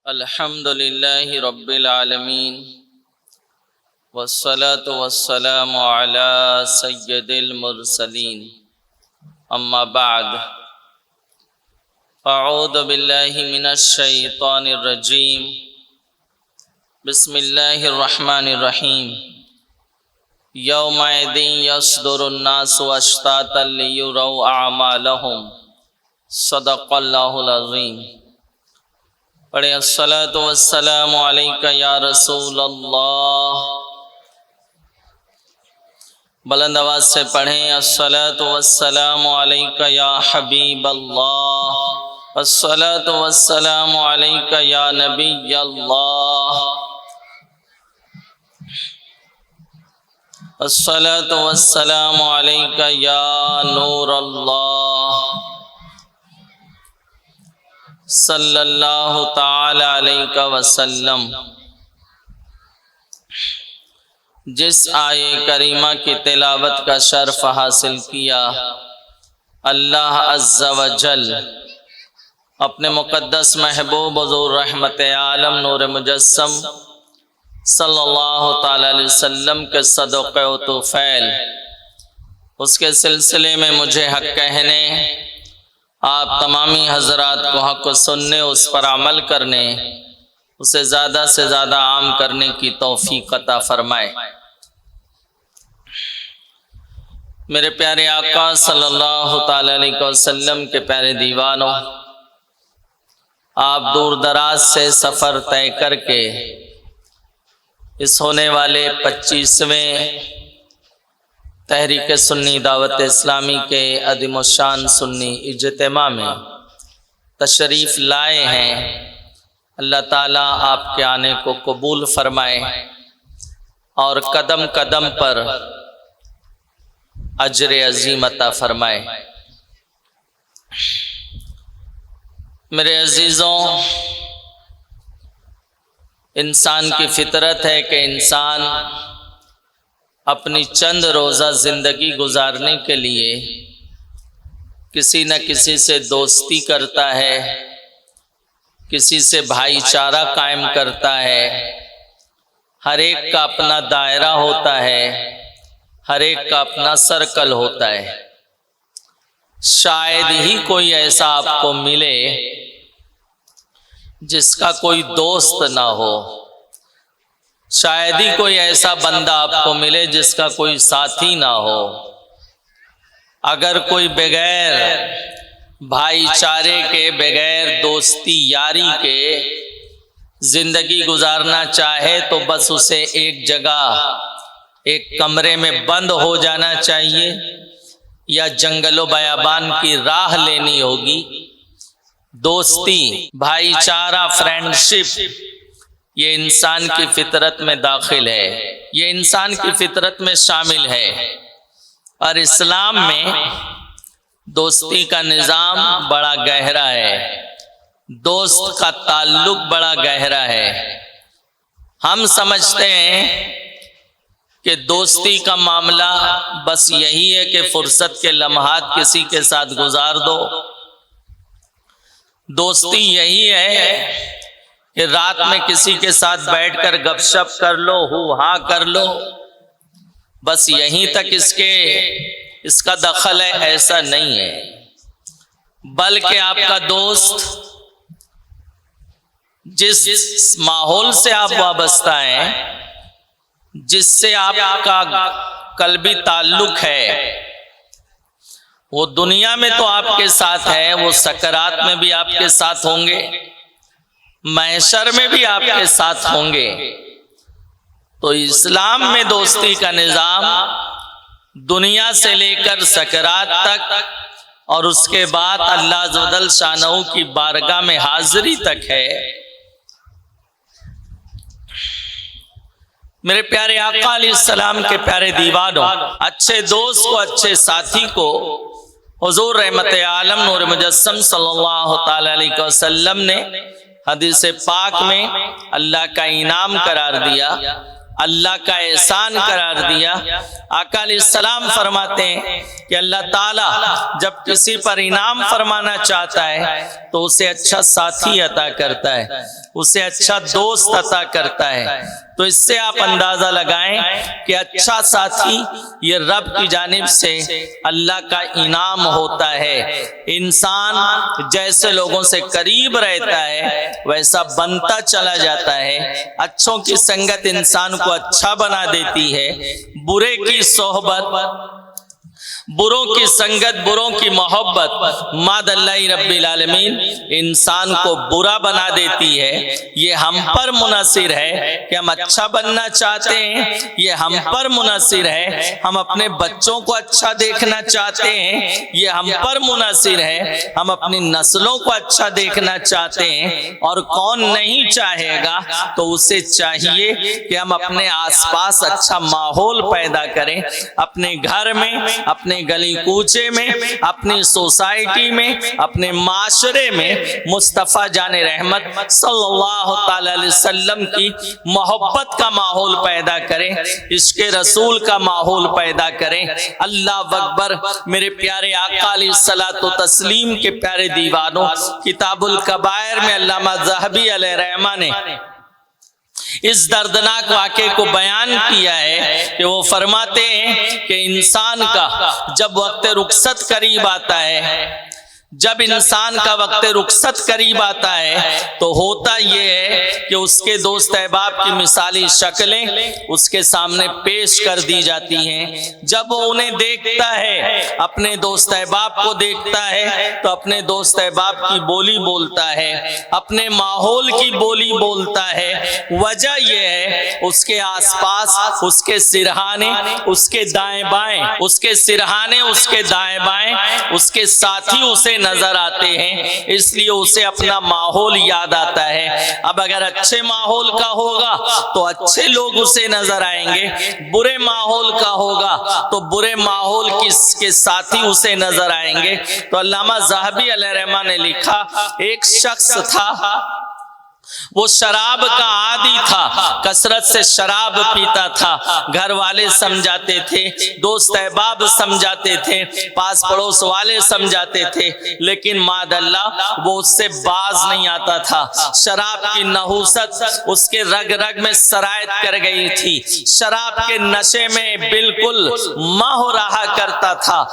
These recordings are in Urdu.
الحمد لله رب العالمين والصلاة والسلام على سيد المرسلين أما بعد أعوذ بالله من الشيطان الرجيم بسم الله الرحمن الرحيم يومئذ يصدر الناس أشتاتا ليروا أعمالهم صدق الله العظيم۔ پڑھیں الصلاۃ والسلام علیک یا رسول اللہ۔ بلند آواز سے پڑھیں الصلاۃ والسلام علیک یا حبیب اللہ، الصلاۃ والسلام علیک یا نبی اللہ، الصلاۃ والسلام علیک یا نور اللہ، صلی اللہ تعالی علیہ وسلم۔ جس آیے کریمہ کی تلاوت کا شرف حاصل کیا، اللہ عز و جل اپنے مقدس محبوب حضور رحمت عالم نور مجسم صلی اللہ تعالی علیہ وسلم کے صدقے و طفیل، اس کے سلسلے میں مجھے حق کہنے، آپ تمامی حضرات کو حق کو سننے، اس پر عمل کرنے، اسے زیادہ سے زیادہ عام کرنے کی توفیق عطا فرمائے۔ میرے پیارے آقا صلی اللہ تعالی علیہ وسلم کے پیارے دیوانوں، آپ دور دراز سے سفر طے کر کے اس ہونے والے 25ویں تحریک سنی دعوت اسلامی کے عظیم الشان سنی اجتماع میں تشریف لائے ہیں۔ اللہ تعالیٰ آپ کے آنے کو قبول فرمائے اور قدم قدم پر اجر عظیم عطا فرمائے۔ میرے عزیزوں، انسان کی فطرت ہے کہ انسان اپنی چند روزہ زندگی گزارنے کے لیے کسی نہ کسی سے دوستی کرتا ہے، کسی سے بھائی چارہ قائم کرتا ہے۔ ہر ایک کا اپنا دائرہ ہوتا ہے، ہر ایک کا اپنا سرکل ہوتا ہے۔ شاید ہی کوئی ایسا آپ کو ملے جس کا کوئی دوست نہ ہو، شاید ہی کوئی ایسا بندہ آپ کو ملے جس کا کوئی ساتھی نہ ہو۔ اگر کوئی بغیر بھائی چارے کے، بغیر دوستی یاری کے زندگی گزارنا چاہے تو بس اسے ایک جگہ، ایک کمرے میں بند ہو جانا چاہیے، یا جنگل و بیابان کی راہ لینی ہوگی۔ دوستی، بھائی چارہ، فرینڈشپ، یہ انسان کی فطرت میں داخل ہے، یہ انسان کی فطرت میں شامل ہے۔ اور اسلام میں دوستی کا نظام بڑا گہرا ہے، دوست کا تعلق بڑا گہرا ہے۔ ہم سمجھتے ہیں کہ دوستی کا معاملہ بس یہی ہے کہ فرصت کے لمحات کسی کے ساتھ گزار دو۔ دوستی یہی ہے کہ رات میں کسی کے ساتھ بیٹھ کر گپ شپ کر لو، ہو ہاں کر لو، بس یہیں تک اس کا دخل ہے، ایسا نہیں ہے۔ بلکہ آپ کا دوست جس ماحول سے آپ وابستہ ہیں، جس سے آپ کا قلبی تعلق ہے، وہ دنیا میں تو آپ کے ساتھ ہے، وہ سکرات میں بھی آپ کے ساتھ ہوں گے، محشر میں بھی آپ کے ساتھ ہوں گے۔ تو اسلام میں دوستی کا نظام دنیا سے لے کر سکرات تک، اور اس کے بعد اللہ عز و جل شانہ کی بارگاہ میں حاضری تک ہے۔ میرے پیارے آقا علیہ السلام کے پیارے دیوانوں، اچھے دوست کو، اچھے ساتھی کو حضور رحمت عالم نور مجسم صلی اللہ تعالی علیہ وسلم نے حدیث پاک میں اللہ کا انعام قرار دیا۔ اللہ کا احسان قرار دیا۔ آقا علیہ السلام فرماتے ہیں کہ اللہ تعالیٰ جب کسی پر انعام فرمانا چاہتا ہے تو اسے اچھا ساتھی عطا کرتا ہے، اسے اچھا دوست عطا کرتا ہے۔ تو اس سے آپ اندازہ لگائیں کہ اچھا ساتھی یہ رب کی جانب سے اللہ کا انعام ہوتا ہے۔ انسان جیسے لوگوں سے قریب رہتا ہے ویسا بنتا چلا جاتا ہے۔ اچھوں کی سنگت انسان کو اچھا بنا دیتی ہے، برے کی صحبت، بروں کی سنگت، بروں کی محبت ماد اللہ رب العالمین انسان کو برا بنا دیتی ہے۔ یہ ہم پر منحصر ہے کہ ہم اچھا بننا چاہتے ہیں، یہ ہم پر منحصر ہے ہم اپنے بچوں کو اچھا دیکھنا چاہتے ہیں، یہ ہم پر منحصر ہے ہم اپنی نسلوں کو اچھا دیکھنا چاہتے ہیں۔ اور کون نہیں چاہے گا؟ تو اسے چاہیے کہ ہم اپنے آس پاس اچھا ماحول پیدا کریں، اپنے گھر میں، اپنے گلی کوچے میں، اپنی سوسائٹی میں، اپنے معاشرے میں مصطفیٰ جان رحمت صلی اللہ تعالی علیہ وسلم کی محبت کا ماحول پیدا کریں، عشق رسول کا ماحول پیدا کریں۔ اللہ اکبر۔ میرے پیارے آقا علیہ الصلوۃ والتسلیم کے پیارے دیوانوں، کتاب الکبائر میں علامہ ذہبی علیہ رحمہ نے اس دردناک واقعے کو بیان کیا ہے کہ وہ فرماتے ہیں کہ انسان کا جب وقت رخصت قریب آتا ہے، جب انسان کا وقت رخصت قریب آتا ہے تو ہوتا یہ ہے کہ اس کے دوست احباب کی مثالی شکلیں اس کے سامنے پیش کر دی جاتی ہیں۔ جب وہ انہیں دیکھتا ہے، اپنے دوست احباب کو دیکھتا ہے تو اپنے دوست احباب کی بولی بولتا ہے، اپنے ماحول کی بولی بولتا ہے۔ وجہ یہ ہے اس کے آس پاس اس کے سرہانے، اس کے دائیں بائیں، اس کے سرہانے، اس کے دائیں بائیں اس کے ساتھی اسے نظر آتے ہیں، اس لیے اسے اپنا ماحول یاد آتا ہے۔ اب اگر اچھے ماحول کا ہوگا تو اچھے لوگ اسے نظر آئیں گے، برے ماحول کا ہوگا تو برے ماحول کے ساتھی اسے نظر آئیں گے۔ تو علامہ ذہبی علیہ رحمہ نے لکھا، ایک شخص تھا، وہ شراب کا عادی تھا، کثرت سے شراب پیتا تھا۔ گھر والے سمجھاتے تھے، دوست احباب سمجھاتے تھے، پاس پڑوس والے سمجھاتے تھے، لیکن ماد اللہ وہ اس سے باز نہیں آتا تھا۔ شراب کی نحوست اس کے رگ رگ میں سرایت کر گئی تھی، شراب کے نشے میں بالکل مہو رہا کرتا تھا۔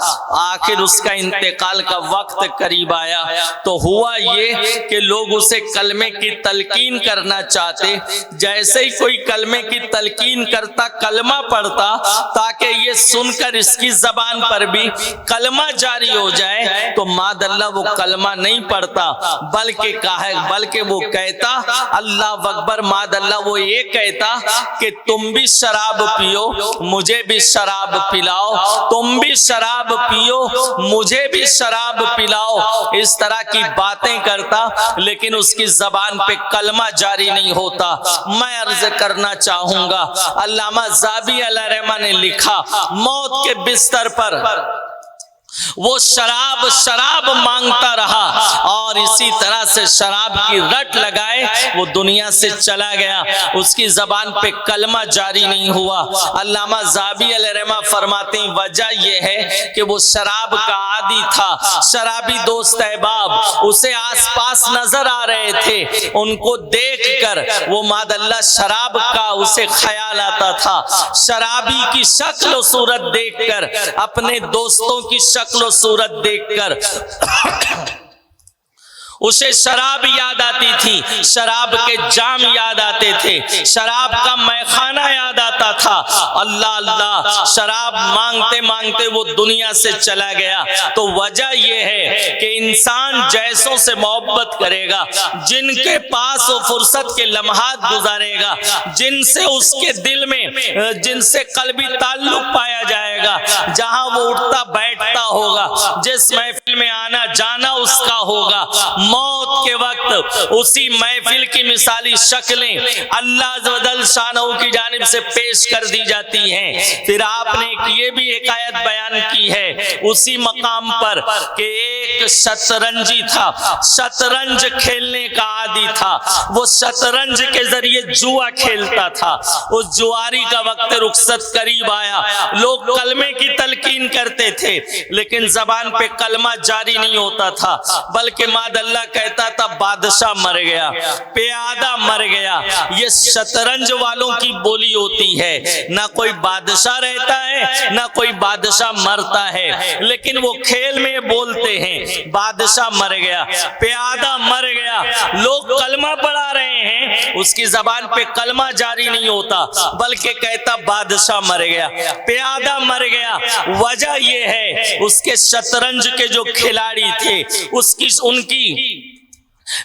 آخر اس کا انتقال کا وقت قریب آیا تو ہوا یہ کہ لوگ اسے کلمے کی تلقین کرنا چاہتے۔ جیسے ہی کوئی کلمے کی تلقین کرتا، کلمہ پڑھتا، تاکہ یہ سن کر اس کی زبان پر بھی کلمہ جاری ہو جائے، تو ماد اللہ وہ کلمہ نہیں پڑھتا، بلکہ وہ کہتا اللہ اکبر، ماد اللہ وہ یہ کہتا کہ تم بھی شراب پیو، مجھے بھی شراب پلاؤ، تم بھی شراب پیو، مجھے بھی شراب پلاؤ۔ اس طرح کی باتیں کرتا، لیکن اس کی زبان پہ کلمہ جاری نہیں ہوتا۔ میں عرض کرنا چاہوں گا، علامہ ذہبی علیہ رحمہ نے لکھا، موت کے بستر پر وہ شراب مانگتا رہا اور اسی طرح سے شراب کی رٹ لگائے وہ دنیا سے چلا گیا، اس کی زبان پہ کلمہ جاری نہیں ہوا۔ علامہ ذہبی علیہ رحمہ فرماتے ہیں وجہ یہ ہے کہ وہ شراب کا عادی تھا، شرابی دوست احباب اسے آس پاس نظر آ رہے تھے، ان کو دیکھ کر وہ ماد اللہ شراب کا اسے خیال آتا تھا، شرابی کی شکل و صورت دیکھ کر، اپنے دوستوں کی شکل و صورت دیکھ کر اسے شراب یاد آتی تھی، شراب کے جام یاد آتے تھے، شراب کا میخانہ یاد آتا تھا۔ اللہ اللہ، شراب مانگتے مانگتے وہ دنیا سے چلا گیا۔ تو وجہ یہ ہے کہ انسان جیسوں سے محبت کرے گا، جن کے پاس وہ فرصت کے لمحات گزارے گا، جن سے اس کے دل میں جن سے قلبی تعلق پایا جائے گا، جہاں وہ اٹھتا بیٹھتا ہوگا، جس محفل میں آنا جانا اس کا ہوگا، موت کے وقت اسی محفل کی مثالی شکلیں اللہ عز و جل شانہ کی جانب سے پیش کر دی جاتی ہیں۔ پھر آپ نے یہ بھی ایک آیت بیان کی ہے اسی مقام پر کہ ایک شطرنجی تھا، شطرنج کھیلنے کا عادی تھا، وہ شطرنج کے ذریعے جوا کھیلتا تھا۔ اس جواری کا وقت رخصت قریب آیا، لوگ کلمے کی تلقین کرتے تھے لیکن زبان پہ کلمہ جاری نہیں ہوتا تھا، بلکہ ماد اللہ کہتا تھا بادشاہ مر گیا، پیادہ مر گیا۔ یہ شطرنج والوں کی بولی ہوتی ہے، نہ کوئی بادشاہ رہتا ہے نہ کوئی بادشاہ مرتا ہے، لیکن وہ کھیل میں بولتے ہیں بادشاہ مر گیا، پیادہ مر گیا۔ لوگ کلمہ پڑھا رہے ہیں، اس کی زبان پہ کلمہ جاری نہیں ہوتا بلکہ کہتا بادشاہ مر گیا، پیادہ مر گیا۔ وجہ یہ ہے اس کے شطرنج کے جو کھلاڑی تھے ان کی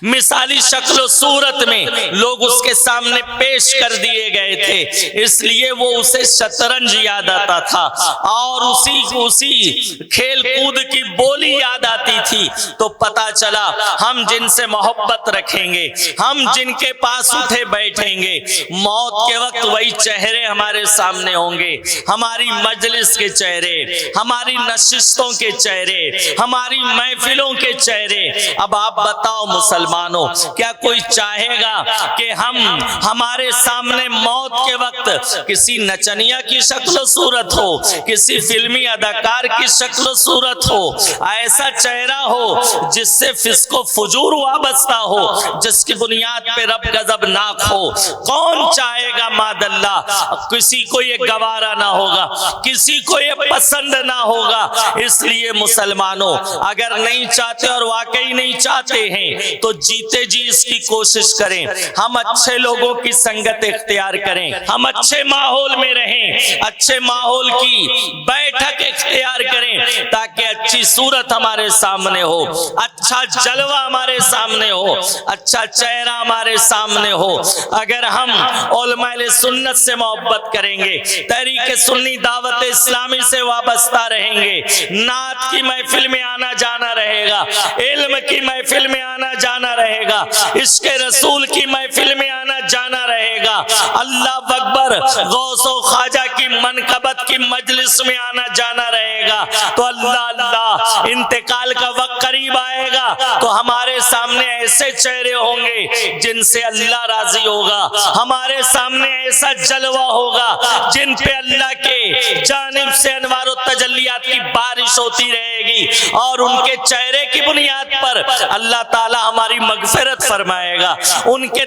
مثالی شکل و صورت میں لوگ اس کے سامنے پیش کر دیے گئے تھے، اس لیے وہ اسے شطرنج یاد آتا تھا اور اسی کھیل کود کی بولی یاد آتی تھی۔ تو پتا چلا ہم جن سے محبت رکھیں گے، ہم جن کے پاس اٹھے بیٹھیں گے، موت کے وقت وہی چہرے ہمارے سامنے ہوں گے، ہماری مجلس کے چہرے، ہماری نشستوں کے چہرے، ہماری محفلوں کے چہرے۔ اب آپ بتاؤ مسلمانوں، کیا کوئی چاہے گا کہ ہمارے سامنے موت کے وقت کسی نچنیا کی شکل و صورت ہو، کسی فلمی اداکار کی شکل و صورت ہو، ایسا چہرہ ہو جس سے فسق و فجور وابستہ ہو، جس کی بنیاد پہ رب غضبناک ہو؟ کون چاہے گا ماد اللہ؟ کسی کو یہ گوارا نہ ہوگا، کسی کو یہ پسند نہ ہوگا۔ اس لیے مسلمانوں اگر نہیں چاہتے اور واقعی نہیں چاہتے ہیں تو جیتے جی اس کی کوشش کریں، ہم اچھے لوگوں کی سنگت اختیار کریں، ہم اچھے ماحول میں رہیں، اچھے ماحول کی بیٹھک اختیار کریں تاکہ اچھی صورت ہمارے سامنے ہو، اچھا جلوہ ہمارے سامنے ہو، اچھا چہرہ ہمارے سامنے ہو۔ اگر ہم علماء اہل سنت سے محبت کریں گے، تحریک سنی دعوت اسلامی سے وابستہ رہیں گے، نعت کی محفل میں آنا جانا رہے گا، علم کی محفل میں آنا جانا رہے گا، عشق رسول کی محفل میں آنا جانا رہے گا، اللہ اکبر غوث و خواجہ کی منقبت کی مجلس میں آنا جانا رہے گا، تو اللہ اللہ انتقال کا وقت قریب آئے گا تو ہمارے سامنے ایسے چہرے ہوں گے جن سے اللہ راضی ہوگا، ہمارے سامنے ایسا جلوہ ہوگا جن پہ اللہ کے جانب سے انوار و تجلیات کی بارش ہوتی رہے گی، اور ان کے چہرے کی بنیاد پر اللہ تعالی ہماری مغفرت فرمائے گا، ان کے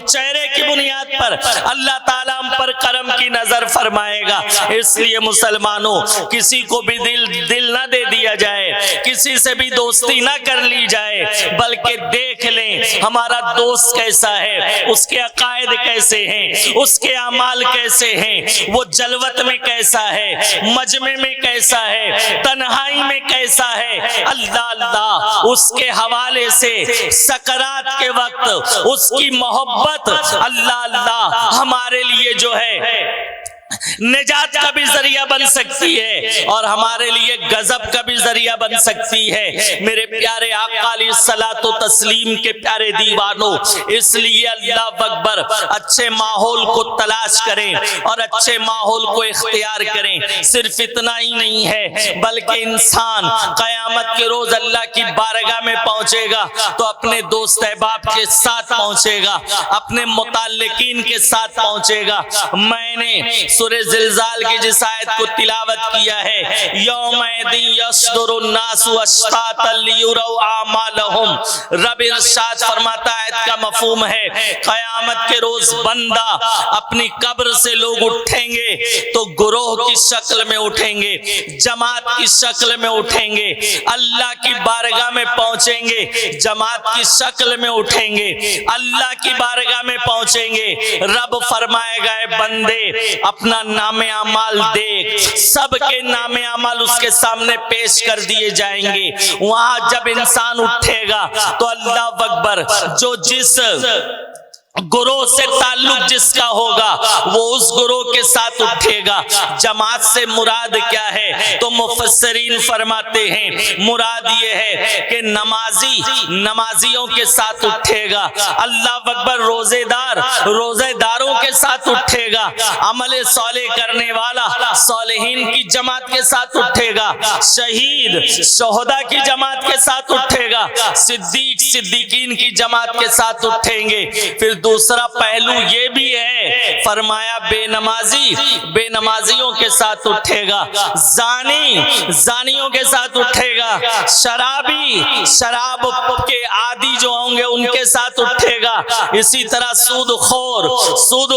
چہرے کی بنیاد پر اللہ تعالی ہم پر کرم کی نظر فرمائے گا۔ اس لیے مسلمانوں کسی کو بھی دل نہ دے دیا جائے، کسی سے بھی دوستی نہ کر لی جائے، بلکہ دیکھ لیں ہمارا دوست کیسا ہے، اس کے عقائد کیسے ہیں، اس کے اعمال کیسے ہیں، وہ جلوت میں کیسا ہے، مجمع میں کیسا ہے، تنہائی میں کیسا ہے۔ اللہ اللہ اس کے حوالے سے سکرات کے وقت اس کی محبت اللہ اللہ ہمارے لیے جو ہے نجات کا بھی ذریعہ بن سکتی ہے اور ہمارے لیے غضب کا بھی ذریعہ بن سکتی ہے۔ میرے پیارے آقا علیہ الصلوۃ والتسلیم کے پیارے دیوانوں، اس لیے اللہ اکبر اچھے ماحول کو تلاش کریں اور اچھے ماحول کو اختیار کریں۔ صرف اتنا ہی نہیں ہے بلکہ انسان قیامت کے روز اللہ کی بارگاہ میں پہنچے گا تو اپنے دوست احباب کے ساتھ پہنچے گا، اپنے متعلقین کے ساتھ پہنچے گا۔ میں نے سورہ زلزال کی جس آیت کو تلاوت کیا ہے، یومئذ یصدر الناس اشتاتا لیروا اعمالهم، رب ارشاد فرماتا ہے آیت کا مفہوم ہے قیامت کے روز بندہ اپنی قبر سے لوگ اٹھیں گے تو گروہ کی شکل میں اٹھیں گے، جماعت کی شکل میں اٹھیں گے، اللہ کی بارگاہ میں پہنچیں گے، جماعت کی شکل میں اٹھیں گے، اللہ کی بارگاہ میں پہنچیں گے۔ رب فرمائے گا اے بندے اپنا نام اعمال دیکھ، سب کے نام اعمال اس کے سامنے پیش کر دیے جائیں گے۔ وہاں جب انسان اٹھے گا تو اللہ اکبر جو جس گروہ سے تعلق جس کا ہوگا وہ اس گروہ کے ساتھ اٹھے گا۔ جماعت سے مراد کیا ہے؟ تو مفسرین فرماتے ہیں مراد یہ ہے کہ نمازی نمازیوں کے ساتھ اٹھے گا، اللہ اکبر، روزے دار روزے داروں کے ساتھ اٹھے گا، عمل صالح کرنے والا صالحین کی جماعت کے ساتھ اٹھے گا، شہید شہداء کی جماعت کے ساتھ اٹھے گا، صدیق صدیقین کی جماعت کے ساتھ اٹھیں گے۔ پھر دوسرا پہلو یہ بھی ہے، فرمایا بے نمازی بے نمازیوں کے ساتھ اٹھے گا، زانی زانیوں کے ساتھ اٹھے گا، شرابی شراب کے عادی جو ہوں گے ان کے ساتھ اٹھے گا، اسی طرح سود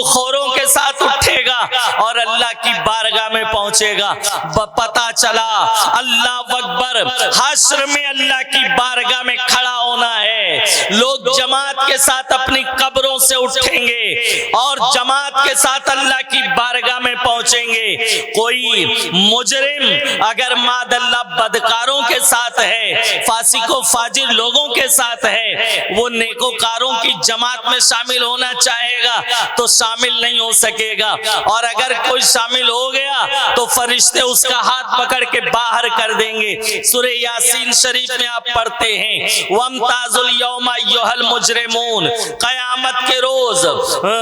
خوروں کے ساتھ اٹھے گا اور اللہ کی بارگاہ میں پہنچے گا۔ پتہ چلا اللہ اکبر، حشر میں اللہ کی بارگاہ میں کھڑا ہونا ہے، لوگ جماعت کے ساتھ اپنی قبروں سے اٹھیں گے اور جماعت کے ساتھ اللہ کی بارگاہ میں پہنچیں گے۔ کوئی مجرم اگر ماد اللہ بدکاروں کے ساتھ ہے، فاسق و فاجر لوگوں کے ساتھ ہے، وہ نیکوکاروں کی جماعت میں شامل ہونا چاہے گا تو شامل نہیں ہو سکے گا، اور اگر کوئی شامل ہو گیا تو فرشتے اس کا ہاتھ پکڑ کے باہر کر دیں گے۔ سورہ یاسین شریف میں آپ پڑھتے ہیں وَامْتَازُوا الْيَوْمَ أَيُّهَا الْمُجْرِمُونَ، قیامت کے روز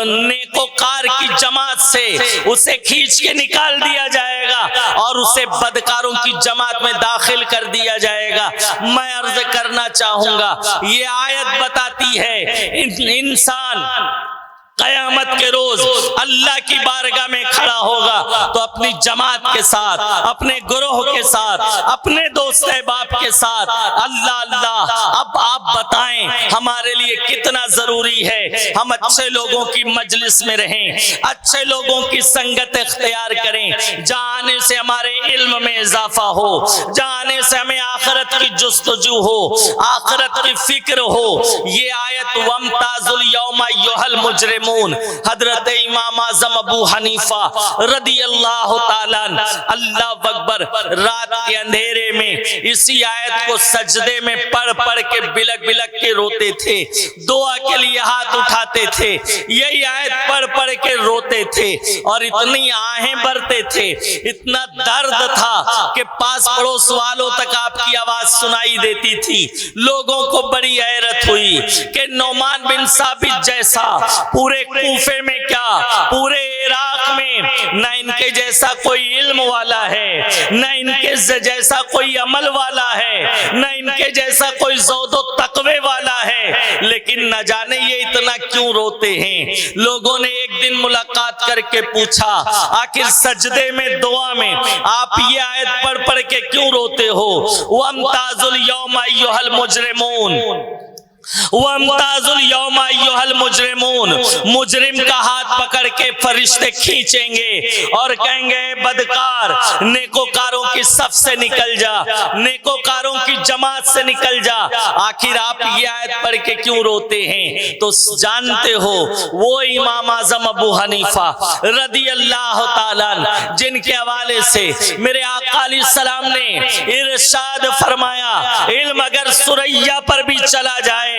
نیکوکار کی جماعت سے اسے کھینچ کے نکال دیا جائے گا اور اسے بدکاروں کی جماعت میں داخل کر دیا جائے گا۔ میں عرض کرنا چاہوں گا یہ آیت بتاتی ہے انسان قیامت کے روز اللہ کی بارگاہ میں کھڑا ہوگا تو اپنی جماعت کے ساتھ، اپنے گروہ کے ساتھ، اپنے دوست احباب کے ساتھ اللہ اللہ۔ اب آپ بتائیں ہمارے لیے کتنا ضروری ہے ہم اچھے لوگوں کی مجلس میں رہیں، اچھے لوگوں کی سنگت اختیار کریں، جانے سے ہمارے علم میں اضافہ ہو، جانے سے ہمیں آخرت کی جستجو ہو، آخرت کی فکر ہو۔ یہ آیت وَامْتَازُوا الْيَوْمَ أَيُّهَا الْمُجْرِمُونَ، حضرت امام اعظم ابو حنیفہ رضی اللہ تعالیٰ اللہ اکبر رات کے اندھیرے میں اسی آیت کو سجدے میں پڑھ پڑھ کے بلک بلک کے روتے تھے، دعا کے لیے ہاتھ اٹھاتے تھے، یہی آیت پڑھ پڑھ کے روتے تھے اور اتنی آہیں بھرتے تھے، اتنا درد تھا کہ پاس پڑوس والوں تک آپ کی آواز سنائی دیتی تھی۔ لوگوں کو بڑی حیرت ہوئی کہ نعمان بن ثابت جیسا پورے کوفے میں کیا پورے عراق میں نہ ان کے جیسا کوئی علم والا ہے، نہ ان کے جیسا کوئی عمل والا ہے، نہ ان کے جیسا کوئی زہد و تقوی والا ہے، لیکن نہ جانے یہ اتنا کیوں روتے ہیں۔ لوگوں نے ایک دن ملاقات کر کے پوچھا آخر سجدے میں دعا میں آپ یہ آیت پڑھ پڑھ کے کیوں روتے ہو؟ وَامْتَازُوا الْيَوْمَ أَيُّهَا الْمُجْرِمُونَ، وَامْتَازُوا الْيَوْمَ أَيُّهَا الْمُجْرِمُونَ، مجرم کا ہاتھ پکڑ کے فرشتے کھینچیں گے اور کہیں گے بدکار نیکوکاروں کی صف سے نکل جا، نیکوکاروں کی جماعت سے نکل جا۔ آخر آپ یہ آیت پڑھ کے کیوں روتے ہیں؟ تو جانتے ہو وہ امام اعظم ابو حنیفہ رضی اللہ تعالیٰ جن کے حوالے سے میرے آقا علیہ السلام نے ارشاد فرمایا علم اگر ثریا پر بھی چلا جائے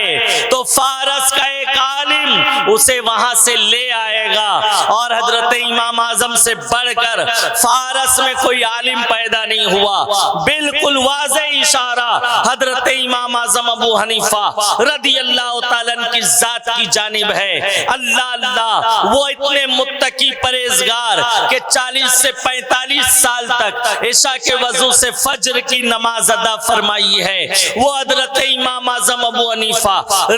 تو فارس کا ایک عالم اسے وہاں سے لے آئے گا، اور حضرت امام اعظم سے بڑھ کر فارس میں کوئی عالم پیدا نہیں ہوا۔ بالکل واضح اشارہ حضرت امام اعظم ابو حنیفہ رضی اللہ تعالیٰ کی ذات کی جانب ہے۔ اللہ اللہ، وہ اتنے متقی پرہیزگار کہ 40 سے 45 سال تک عشاء کے وضو سے فجر کی نماز ادا فرمائی ہے۔ وہ حضرت امام اعظم ابو حنیفہ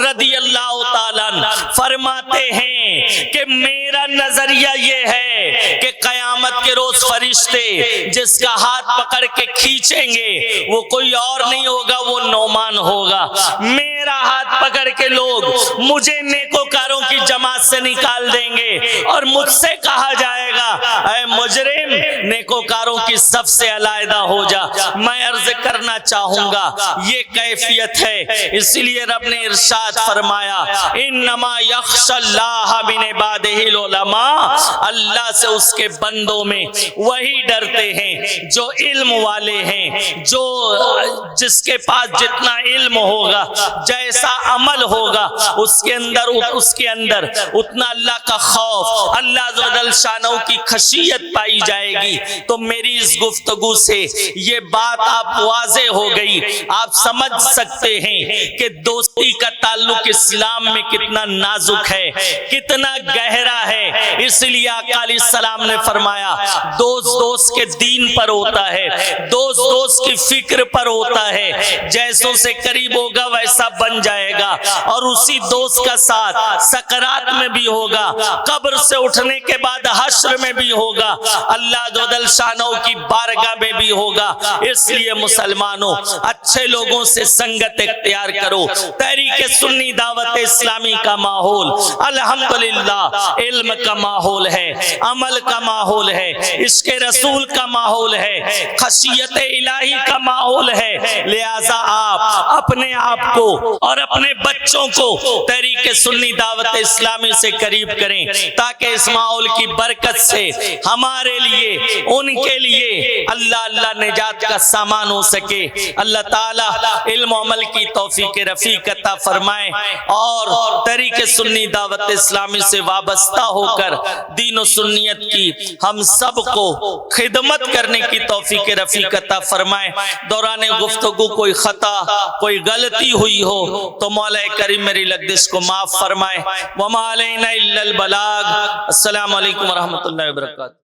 رضی اللہ تعالیٰ فرماتے ہیں کہ میرا نظریہ یہ ہے کہ قیامت کے روز فرشتے جس کا ہاتھ پکڑ کے کھینچیں گے وہ کوئی اور نہیں ہوگا، وہ نعمان ہوگا۔ میرا ہاتھ پکڑ کے لوگ مجھے نیکوکاروں کی جماعت سے نکال دیں گے اور مجھ سے کہا جائے گا اے مجرم نیکوکاروں کی صف سے علیحدہ ہو جا۔ میں عرض کرنا چاہوں گا یہ کیفیت ہے، اسی لیے رب نے ارشاد فرمایا انما یخشی اللہ من عبادہ العلماء، اللہ سے اس کے بندوں میں وہی ڈرتے ہیں جو علم والے ہیں، جو جس کے پاس جتنا علم ہوگا، جیسا عمل ہوگا اس کے اندر اتنا اللہ کا خوف، اللہ عز و جل شانہ کی خشیت پائی جائے گی۔ تو میری اس گفتگو سے یہ بات آپ واضح ہو گئی، آپ سمجھ سکتے ہیں کہ دوستی کا تعلق اسلام میں کتنا نازک ہے، کتنا گہرا ہے۔ اس لیے آقا علیہ السلام نے فرمایا دوست کے دین پر ہوتا ہے، دوست کی فکر پر ہوتا ہے، جیسوں سے قریب ہوگا ویسا بن جائے گا، اور اسی دوست کا ساتھ سکرات میں بھی ہوگا، قبر سے اٹھنے کے بعد حشر میں بھی ہوگا، اللہ جل شانہ کی بارگاہ میں بھی ہوگا۔ اس لیے مسلمانوں اچھے لوگوں سے سنگت اختیار کرو۔ تحریک سنی دعوت اسلامی کا ماحول الحمدللہ علم کا ماحول ہے، عمل کا ماحول ہے، عشق رسول کا ماحول ہے، خشیت الہی کا ماحول ہے۔ لہذا آپ اپنے آپ کو اور اپنے بچوں کو تحریک سنی دعوت اسلامی سے قریب کریں، تاکہ اس ماحول کی برکت سے ہمارے لیے ان کے لیے اللہ نجات کا سامان ہو سکے۔ اللہ تعالی علم و عمل کی توفیق رفیق عطا فرمائے، اور تحریک سنی دعوت اسلامی سے وابستہ ہو کر دین و سنیت کی ہم سب کو خدمت کرنے کی توفیق رفیق عطا فرمائے۔ دوران گفتگو کوئی خطا، کوئی غلطی ہوئی ہو تو مولا کریم میری لغزش کو معاف فرمائے۔ وما علینا الا البلاغ۔ السلام علیکم ورحمۃ اللہ وبرکاتہ۔